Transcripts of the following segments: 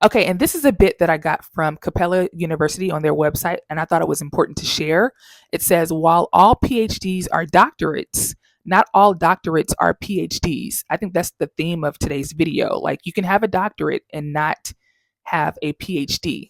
Okay, and this is a bit that I got from Capella University on their website, and I thought it was important to share. It says, while all PhDs are doctorates, not all doctorates are PhDs. I think that's the theme of today's video. Like, you can have a doctorate and not have a PhD.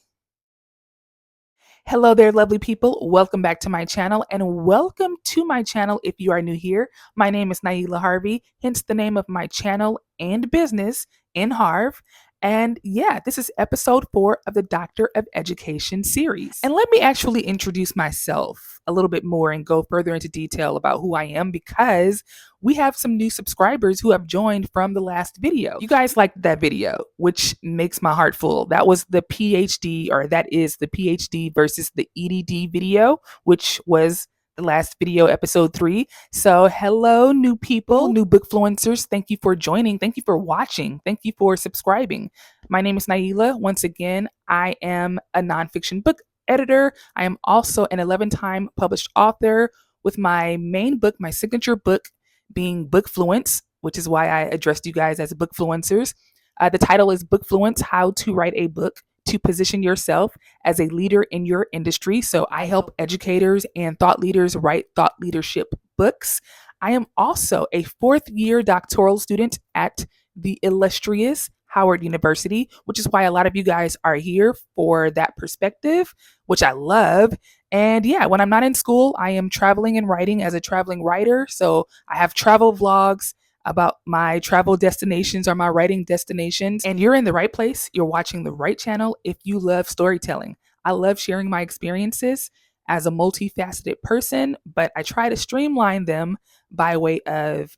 Hello there, lovely people. Welcome back to my channel, and welcome to my channel if you are new here. My name is N.HARV, hence the name of my channel and business, N.HARV. And yeah, this is episode 4 of the Doctor of Education series. And let me actually introduce myself a little bit more and go further into detail about who I am, because we have some new subscribers who have joined from the last video. You guys liked that video, which makes my heart full. That was the PhD, or that is the PhD versus the Ed.D video, which was the last video, episode 3. So hello, new people, new bookfluencers. Thank you for joining. Thank you for watching. Thank you for subscribing. My name is Naila. Once again, I am a nonfiction book editor. I am also an 11-time published author, with my main book, my signature book, being Bookfluence, which is why I addressed you guys as bookfluencers. The title is Bookfluence: How to Write a Book to Position Yourself as a Leader in Your Industry. So I help educators and thought leaders write thought leadership books. I am also a 4th-year doctoral student at the illustrious Howard University, which is why a lot of you guys are here for that perspective, which I love. And yeah, when I'm not in school, I am traveling and writing as a traveling writer. So I have travel vlogs about my travel destinations or my writing destinations. And you're in the right place. You're watching the right channel if you love storytelling. I love sharing my experiences as a multifaceted person, but I try to streamline them by way of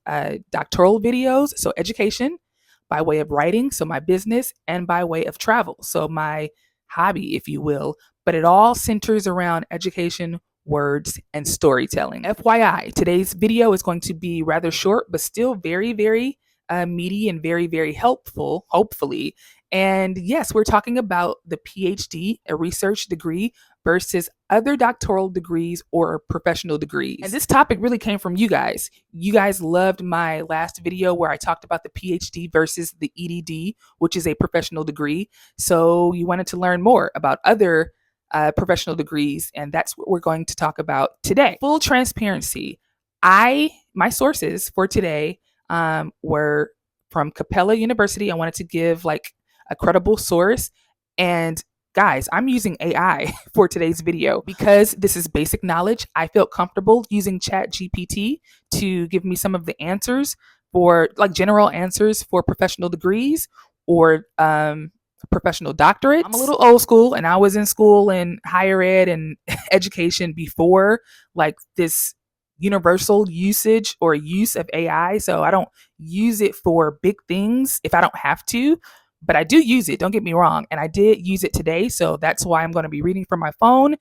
doctoral videos, so education, by way of writing, so my business, and by way of travel, so my hobby, if you will. But it all centers around education, words, and storytelling. FYI, today's video is going to be rather short, but still very, very meaty and very, very helpful, hopefully. And yes, we're talking about the PhD, a research degree, versus other doctoral degrees or professional degrees. And this topic really came from you guys. You guys loved my last video where I talked about the PhD versus the Ed.D, which is a professional degree. So you wanted to learn more about other professional degrees, and that's what we're going to talk about today. Full transparency, my sources for today were from Capella University. I wanted to give like a credible source, and guys, I'm using AI for today's video because this is basic knowledge. I felt comfortable using ChatGPT to give me some of the answers for like general answers for professional degrees or professional doctorates. I'm a little old school, and I was in school in higher ed and education before like this universal usage or use of AI. So I don't use it for big things if I don't have to, but I do use it. Don't get me wrong. And I did use it today. So that's why I'm going to be reading from my phone,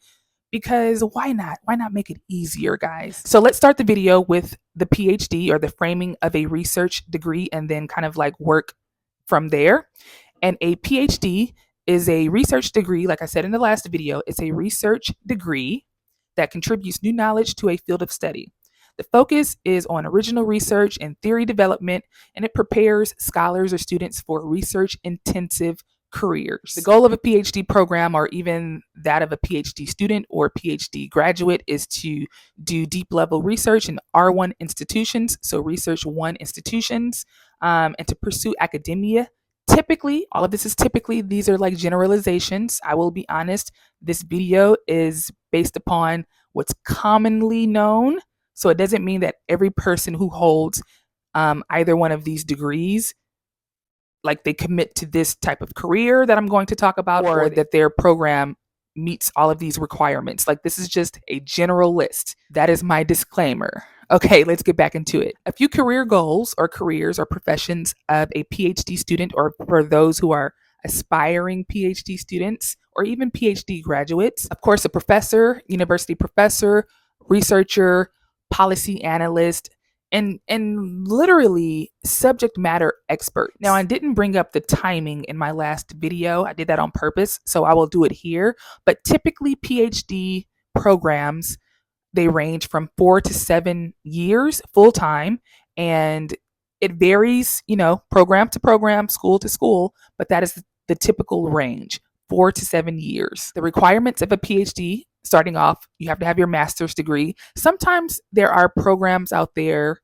because why not? Why not make it easier, guys? So let's start the video with the PhD, or the framing of a research degree, and then kind of like work from there. And a PhD is a research degree. Like I said in the last video, it's a research degree that contributes new knowledge to a field of study. The focus is on original research and theory development, and it prepares scholars or students for research-intensive careers. The goal of a PhD program, or even that of a PhD student or PhD graduate, is to do deep-level research in R1 institutions, so Research 1 institutions, and to pursue academia. Typically, all of this is typically, these are like generalizations. I will be honest, this video is based upon what's commonly known. So it doesn't mean that every person who holds either one of these degrees, like they commit to this type of career that I'm going to talk about, or that their program meets all of these requirements. Like, this is just a general list. That is my disclaimer. Okay, let's get back into it. A few career goals or careers or professions of a PhD student, or for those who are aspiring PhD students or even PhD graduates. Of course, a professor, university professor, researcher, policy analyst, and literally subject matter expert. Now, I didn't bring up the timing in my last video. I did that on purpose, so I will do it here. But typically PhD programs, they range from 4 to 7 years full time, and it varies, program to program, school to school, but that is the typical range, 4 to 7 years. The requirements of a PhD, starting off, you have to have your master's degree. Sometimes there are programs out there.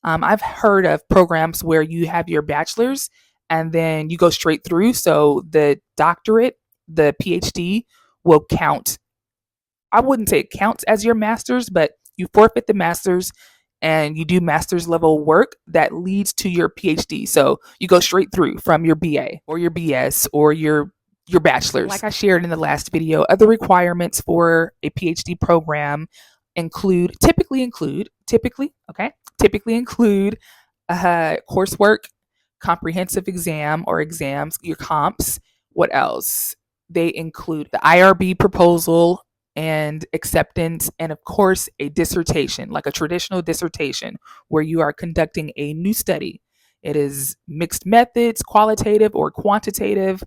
I've heard of programs where you have your bachelor's and then you go straight through. So the doctorate, the PhD will count. I wouldn't say it counts as your master's, but you forfeit the master's and you do master's level work that leads to your PhD. So you go straight through from your BA or your BS or your bachelor's. Like I shared in the last video, other requirements for a PhD program typically include coursework, comprehensive exam or exams, your comps. What else? They include the IRB proposal and acceptance, and of course, a dissertation, like a traditional dissertation, where you are conducting a new study. It is mixed methods, qualitative or quantitative,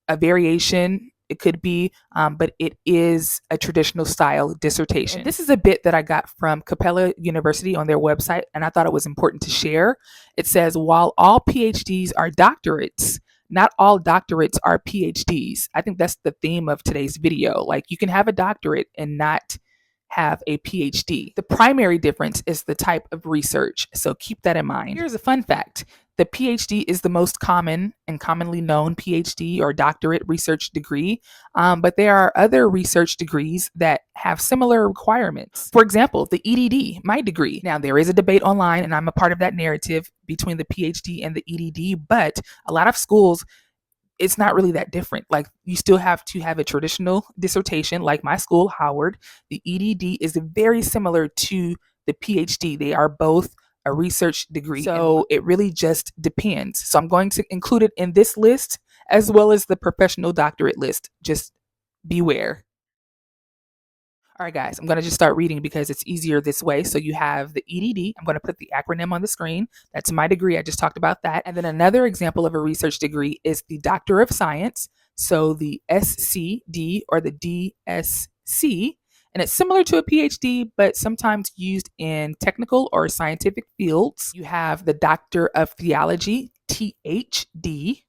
a variation. It could be, but it is a traditional style dissertation. And this is a bit that I got from Capella University on their website, and I thought it was important to share. It says, while all PhDs are doctorates, not all doctorates are PhDs. I think that's the theme of today's video. Like, you can have a doctorate and not have a PhD. The primary difference is the type of research, so keep that in mind. Here's a fun fact. The PhD is the most common and commonly known PhD or doctorate research degree, but there are other research degrees that have similar requirements. For example, the EDD, my degree. Now, there is a debate online, and I'm a part of that narrative between the PhD and the EDD, but a lot of schools, it's not really that different. Like, you still have to have a traditional dissertation, like my school, Howard. The EDD is very similar to the PhD. They are both a research degree. So it really just depends. So I'm going to include it in this list as well as the professional doctorate list. Just beware. All right, guys, I'm going to just start reading because it's easier this way. So you have the EDD. I'm going to put the acronym on the screen. That's my degree. I just talked about that. And then another example of a research degree is the Doctor of Science. So the SCD or the DSC. And it's similar to a PhD, but sometimes used in technical or scientific fields. You have the Doctor of Theology, THD.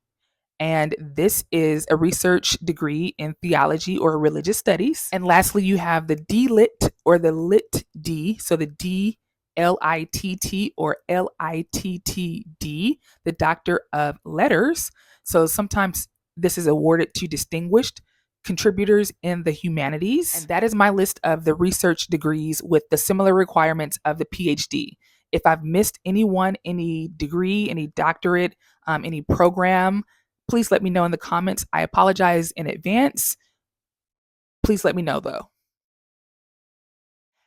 And this is a research degree in theology or religious studies. And lastly, you have the DLitt or the Lit.D. So the DLITT or LITTD, the Doctor of Letters. So sometimes this is awarded to distinguished contributors in the humanities. And that is my list of the research degrees with the similar requirements of the PhD. If I've missed anyone, any degree, any doctorate, any program, please let me know in the comments. I apologize in advance. Please let me know though.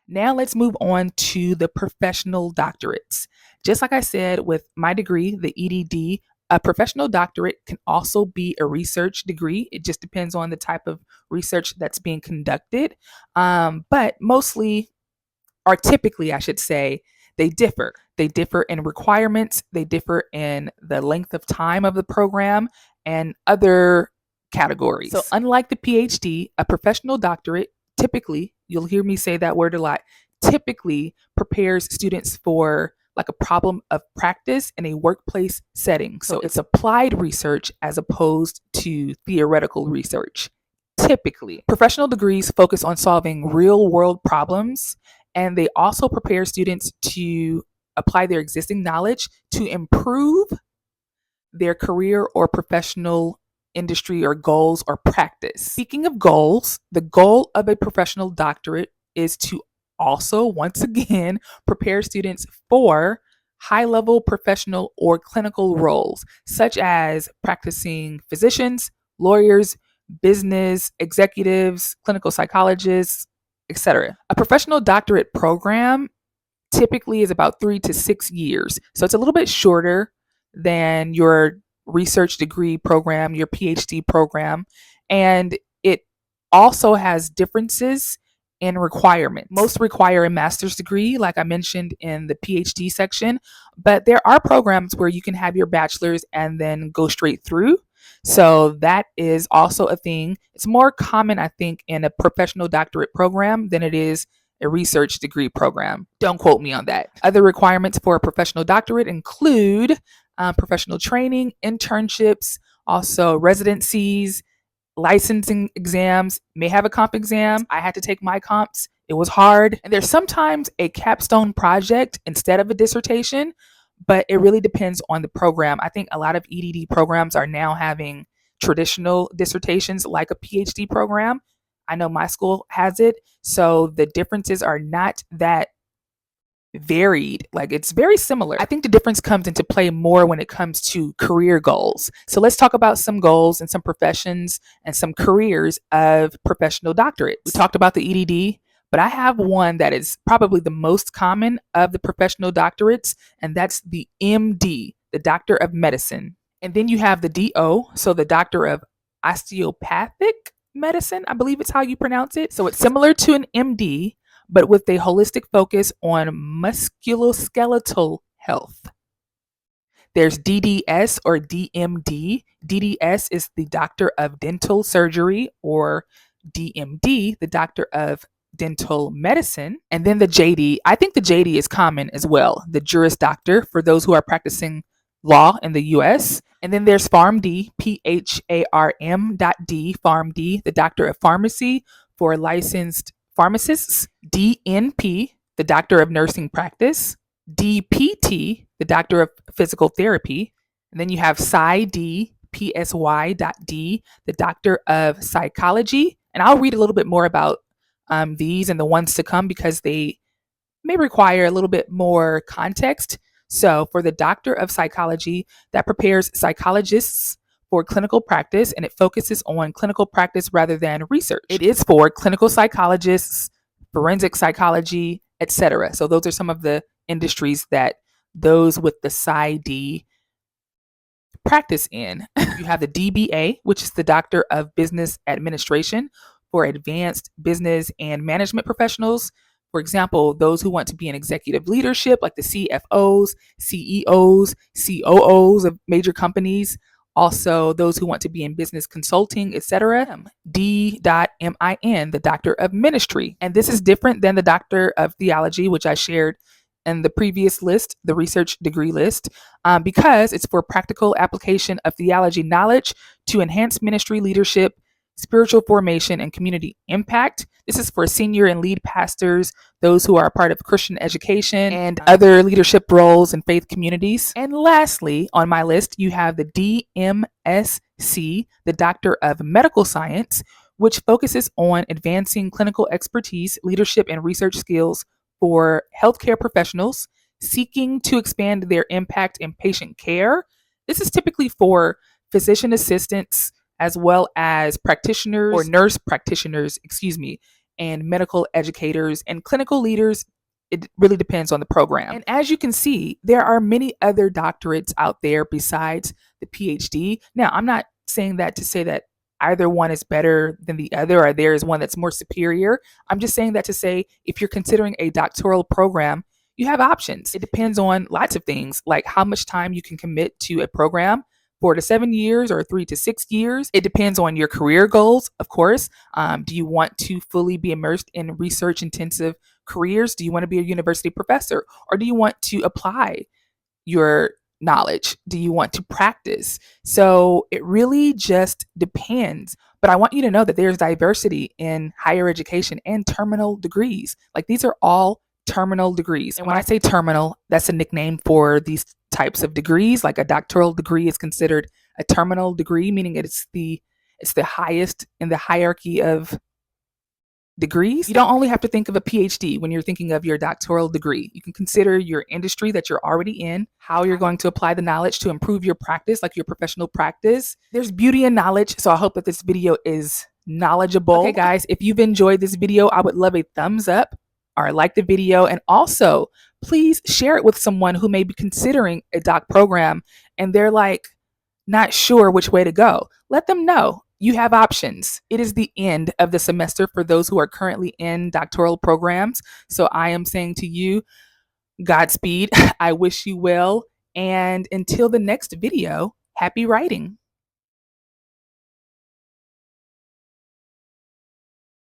Now let's move on to the professional doctorates. Just like I said with my degree, the EDD, a professional doctorate can also be a research degree. It just depends on the type of research that's being conducted. But mostly, or typically, I should say, they differ. They differ in requirements. They differ in the length of time of the program and other categories. So unlike the PhD, a professional doctorate typically, you'll hear me say that word a lot, typically prepares students for like a problem of practice in a workplace setting. So it's applied research as opposed to theoretical research. Typically, professional degrees focus on solving real world problems, and they also prepare students to apply their existing knowledge to improve their career or professional industry or goals or practice. Speaking of goals, the goal of a professional doctorate is to also, once again, prepare students for high-level professional or clinical roles, such as practicing physicians, lawyers, business executives, clinical psychologists, etc. A professional doctorate program typically is about 3 to 6 years. So it's a little bit shorter than your research degree program, your PhD program, and it also has differences in requirements. Most require a master's degree, like I mentioned in the PhD section, but there are programs where you can have your bachelor's and then go straight through. So that is also a thing. It's more common, I think, in a professional doctorate program than it is a research degree program. Don't quote me on that. Other requirements for a professional doctorate include professional training, internships, Also residencies, licensing exams, may have a comp exam. I had to take my comps. It was hard. And there's sometimes a capstone project instead of a dissertation, but it really depends on the program. I think a lot of EDD programs are now having traditional dissertations like a PhD program. I know my school has it. So the differences are not that varied. Like it's very similar. I think the difference comes into play more when it comes to career goals. So let's talk about some goals and some professions and some careers of professional doctorates. We talked about the EDD, but I have one that is probably the most common of the professional doctorates, and that's the MD, the Doctor of Medicine. And then you have the DO, so the Doctor of Osteopathic Medicine, I believe it's how you pronounce it. So it's similar to an MD, but with a holistic focus on musculoskeletal health. There's DDS or DMD. DDS is the Doctor of Dental Surgery, or DMD, the Doctor of Dental Medicine. And then the JD, I think the JD is common as well, the Juris Doctor for those who are practicing law in the US. And then there's PharmD, PHARM.D, PharmD, the Doctor of Pharmacy for licensed pharmacists. DNP, the Doctor of Nursing Practice. DPT, the Doctor of Physical Therapy. And then you have PsyD, PSY.D, the Doctor of Psychology. And I'll read a little bit more about these and the ones to come because they may require a little bit more context. So, for the Doctor of Psychology, that prepares psychologists for clinical practice, and it focuses on clinical practice rather than research. It is for clinical psychologists, forensic psychology, etc. So, those are some of the industries that those with the PsyD practice in. You have the DBA, which is the Doctor of Business Administration for advanced business and management professionals. For example, those who want to be in executive leadership, like the CFOs, CEOs, COOs of major companies. Also, those who want to be in business consulting, etc. D.MIN, the Doctor of Ministry. And this is different than the Doctor of Theology, which I shared in the previous list, the research degree list, because it's for practical application of theology knowledge to enhance ministry leadership, spiritual formation, and community impact. This is for senior and lead pastors, those who are a part of Christian education and other leadership roles in faith communities. And lastly, on my list, you have the DMSC, the Doctor of Medical Science, which focuses on advancing clinical expertise, leadership, and research skills for healthcare professionals seeking to expand their impact in patient care. This is typically for physician assistants, as well as practitioners or nurse practitioners, and medical educators and clinical leaders. It really depends on the program. And as you can see, there are many other doctorates out there besides the PhD. Now, I'm not saying that to say that either one is better than the other or there is one that's more superior. I'm just saying that to say if you're considering a doctoral program, you have options. It depends on lots of things, like how much time you can commit to a program. 4 to 7 years or 3 to 6 years. It depends on your career goals, of course. Do you want to fully be immersed in research intensive careers? Do you want to be a university professor? Or do you want to apply your knowledge? Do you want to practice? So it really just depends. But I want you to know that there's diversity in higher education and terminal degrees. Like these are all terminal degrees. And when I say terminal, that's a nickname for these types of degrees. Like a doctoral degree is considered a terminal degree, meaning it's the highest in the hierarchy of degrees. You don't only have to think of a PhD when you're thinking of your doctoral degree. You can consider your industry that you're already in, how you're going to apply the knowledge to improve your practice, like your professional practice. There's beauty in knowledge, so I hope that this video is knowledgeable. Okay, guys, if you've enjoyed this video, I would love a thumbs up or like the video, and also please share it with someone who may be considering a doc program and they're like not sure which way to go. Let them know you have options. It is the end of the semester for those who are currently in doctoral programs. So I am saying to you, Godspeed. I wish you well. And until the next video, happy writing.